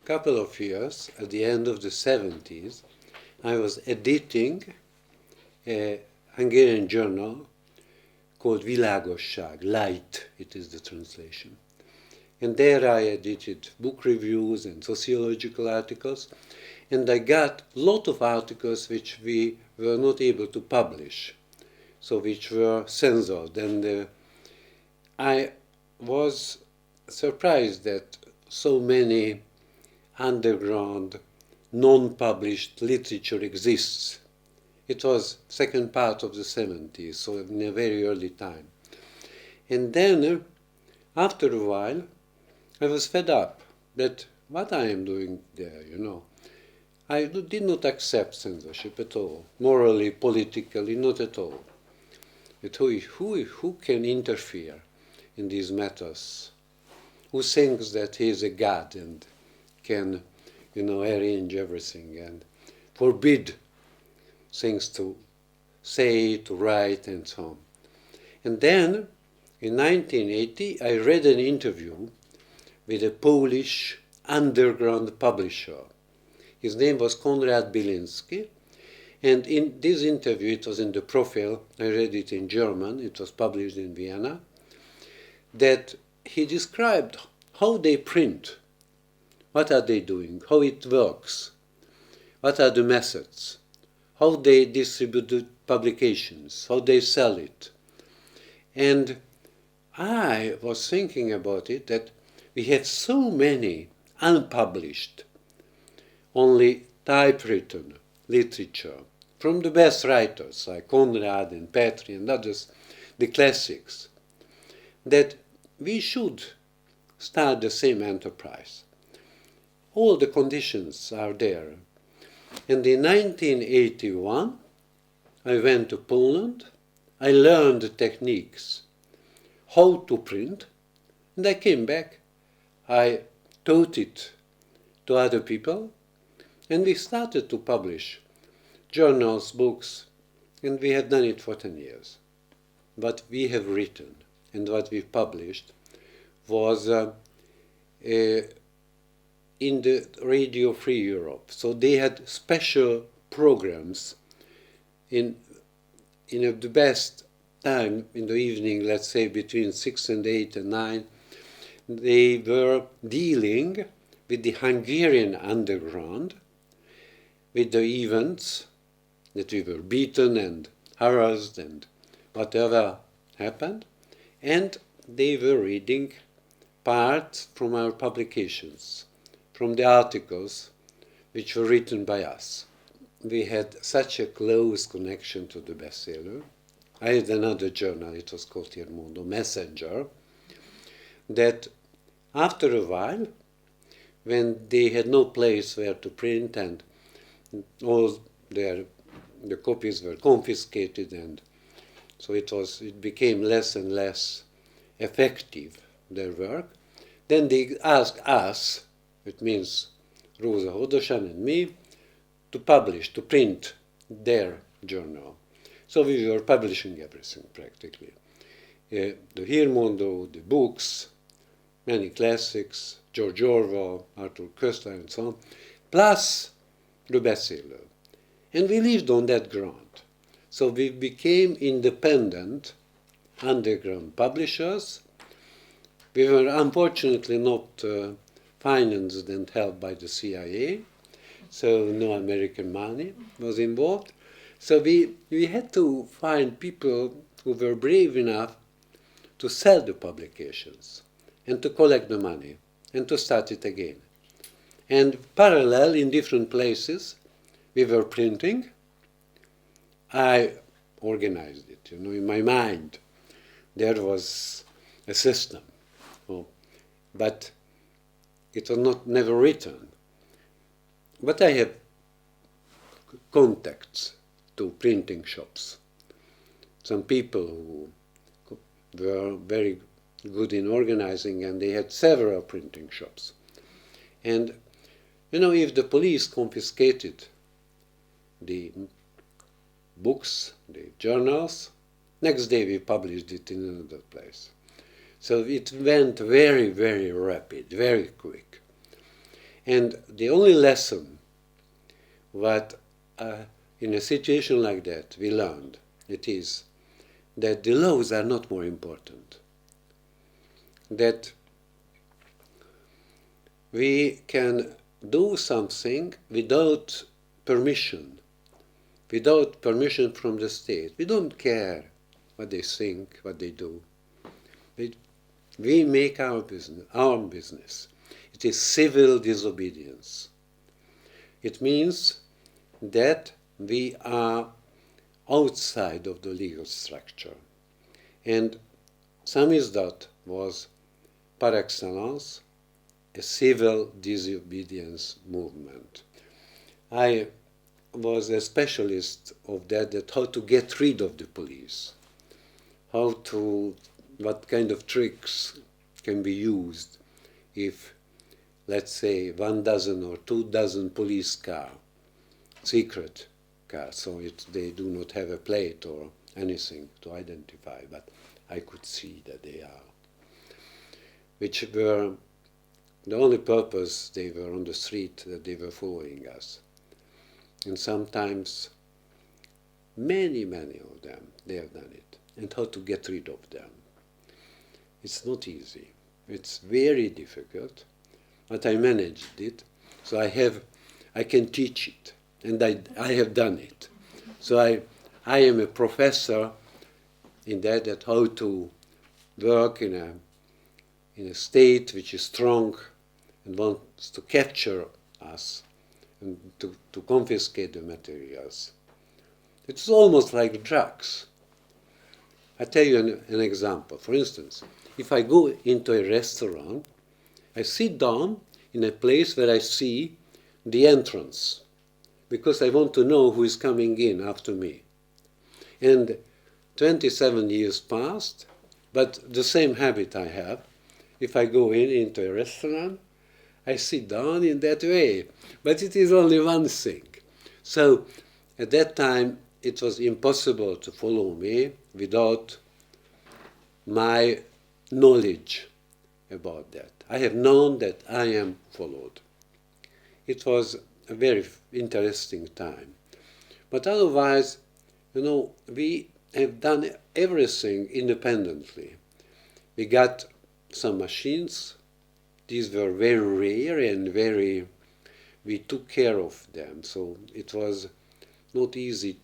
couple of years, at the end of the 70s, I was editing a Hungarian journal called Világosság, Light, it is the translation. And there I edited book reviews and sociological articles, and I got a lot of articles which we were not able to publish, so which were censored. And I was surprised that so many underground, non-published literature exists. It was second part of the 70s, so in a very early time. And then, after a while, I was fed up that what I am doing there, I did not accept censorship at all, morally, politically, not at all. But who can interfere in these matters? Who thinks that he is a god and can, arrange everything and forbid things to say, to write, and so on. And then, in 1980, I read an interview with a Polish underground publisher. His name was Konrad Bilinski, and in this interview, it was in the profile, I read it in German, it was published in Vienna, that he described how they print, what are they doing, how it works, what are the methods, how they distribute the publications, how they sell it. And I was thinking about it, that we have so many unpublished, only typewritten literature from the best writers like Konrad and Petri and others, the classics, that we should start the same enterprise. All the conditions are there. And in 1981, I went to Poland. I learned the techniques, how to print, and I came back. I taught it to other people, and we started to publish journals, books, and we had done it for 10 years. What we have written and what we published was in the Radio Free Europe. So they had special programs in the best time in the evening, let's say between 6 and 8 and 9. They were dealing with the Hungarian underground, with the events that we were beaten and harassed and whatever happened, and they were reading parts from our publications, from the articles which were written by us. We had such a close connection to the bestseller. I had another journal, it was called Il Mondo, Messenger, that after a while, when they had no place where to print and all the copies were confiscated, and so it became less and less effective, their work, then they asked us, it means Rosa Hodosan and me, to publish, to print their journal. So we were publishing everything practically. The Il Mondo, the books, many classics, George Orwell, Arthur Koestler, and so on, plus the bestseller. And we lived on that ground. So we became independent underground publishers. We were unfortunately not financed and helped by the CIA, so no American money was involved. So we had to find people who were brave enough to sell the publications and to collect the money and to start it again. And parallel, in different places, we were printing. I organized it, in my mind. There was a system, but it was never written. But I have contacts to printing shops. Some people who were very good in organizing, and they had several printing shops. And, if the police confiscated the books, the journals, next day we published it in another place. So it went very, very rapid, very quick. And the only lesson what in a situation like that we learned, it is that the laws are not more important. That we can do something without permission from the state. We don't care what they think, what they do. We make our business. It is civil disobedience. It means that we are outside of the legal structure. And samizdat was, par excellence, a civil disobedience movement. I was a specialist of that how to get rid of the police, what kind of tricks can be used if, let's say, 1 dozen or 2 dozen police cars, secret cars, so they do not have a plate or anything to identify, but I could see that they are, which were the only purpose they were on the street, that they were following us. And sometimes, many of them, they have done it. And how to get rid of them. It's not easy. It's very difficult, but I managed it. So I can teach it, and I have done it. So I am a professor in that how to work in a state which is strong and wants to capture us and to confiscate the materials. It's almost like drugs. I tell you an example. For instance, if I go into a restaurant, I sit down in a place where I see the entrance, because I want to know who is coming in after me. And 27 years passed, but the same habit I have. If I go into a restaurant, I sit down in that way. But it is only one thing. So at that time, it was impossible to follow me without my knowledge about that. I have known that I am followed. It was a very interesting time. But otherwise, we have done everything independently. We got some machines. These were very rare and we took care of them. So it was not easy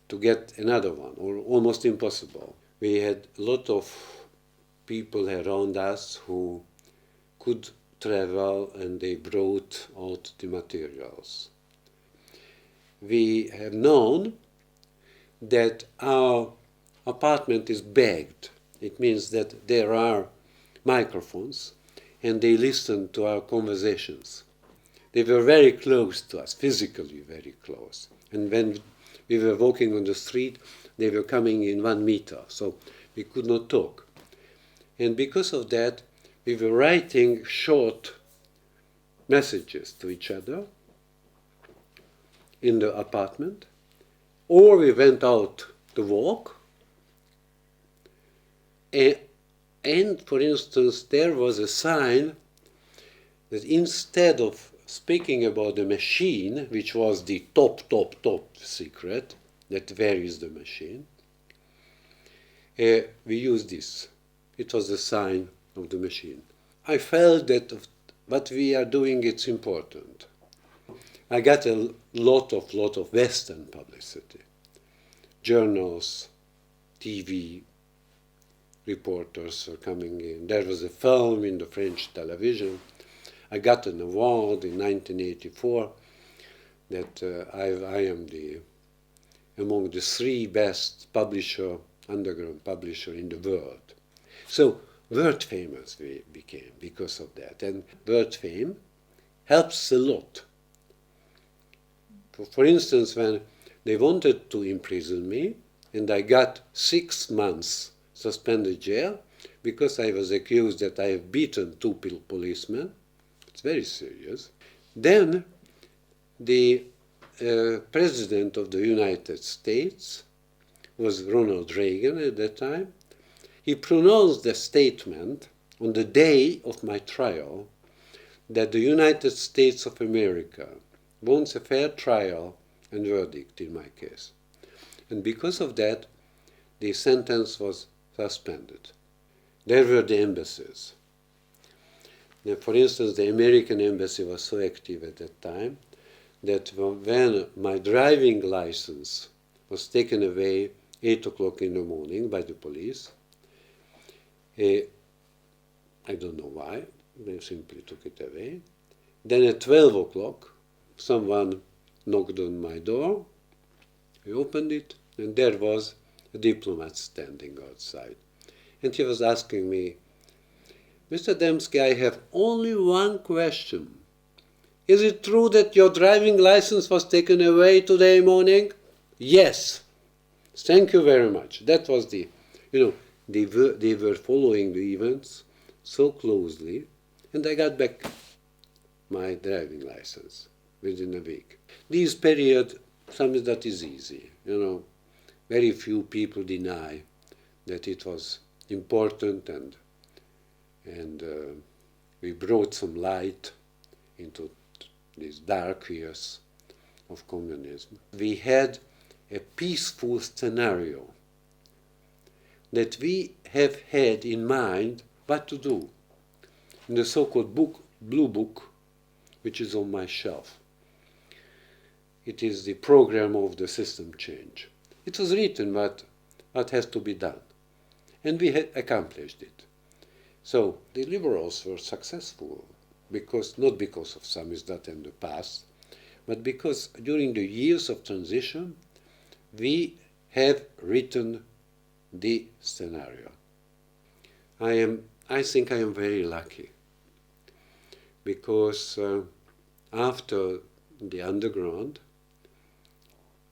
to get another one, or almost impossible. We had a lot of people around us who could travel, and they brought out the materials. We have known that our apartment is bagged. It means that there are microphones, and they listen to our conversations. They were very close to us, physically very close. And when we were walking on the street, they were coming in 1 meter, so we could not talk. And because of that, we were writing short messages to each other in the apartment, or we went out to walk. And for instance, there was a sign that instead of speaking about the machine, which was the top secret, that varies the machine, we used this. It was the sign of the machine. I felt that what we are doing, it's important. I got a lot of Western publicity. Journals, TV, reporters were coming in. There was a film in the French television. I got an award in 1984 that I am among the 3 best underground publisher in the world. So world famous we became because of that. And world fame helps a lot. For instance, when they wanted to imprison me, and I got 6 months suspended jail because I was accused that I have beaten 2 policemen. It's very serious. Then the President of the United States was Ronald Reagan at that time. He pronounced a statement on the day of my trial that the United States of America wants a fair trial and verdict in my case. And because of that, the sentence was suspended. There were the embassies. Now, for instance, the American embassy was so active at that time that when my driving license was taken away 8 o'clock in the morning by the police, I don't know why, they simply took it away. Then at 12 o'clock, someone knocked on my door. I opened it, and there was a diplomat standing outside. And he was asking me, "Mr. Demszky, I have only one question. Is it true that your driving license was taken away today morning?" "Yes." "Thank you very much." That was the, they were following the events so closely, and I got back my driving license within a week. This period, something that is easy, very few people deny that it was important, and we brought some light into these dark years of communism. We had a peaceful scenario that we have had in mind what to do. In the so-called Blue Book, which is on my shelf, it is the program of the system change. It was written what has to be done, and we had accomplished it. So the liberals were successful, not because of samizdat in the past, but because during the years of transition, we have written the scenario. I think I am very lucky, because after the underground,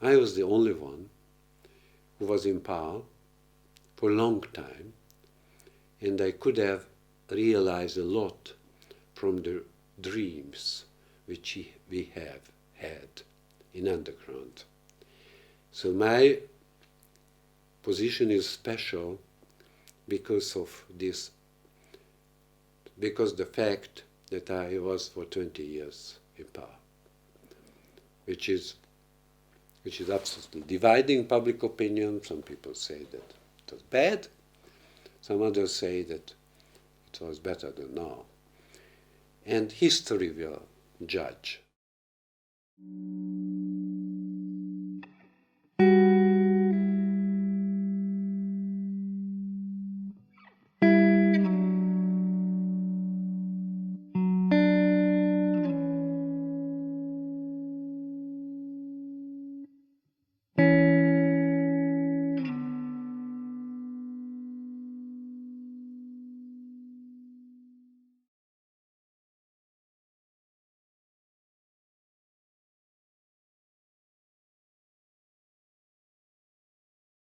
I was the only one who was in power for a long time, and I could have realized a lot from the dreams which we have had in underground. So my position is special because of this, because the fact that I was for 20 years in power, which is absolutely dividing public opinion. Some people say that it was bad. Some others say that it was better than now. And history will judge.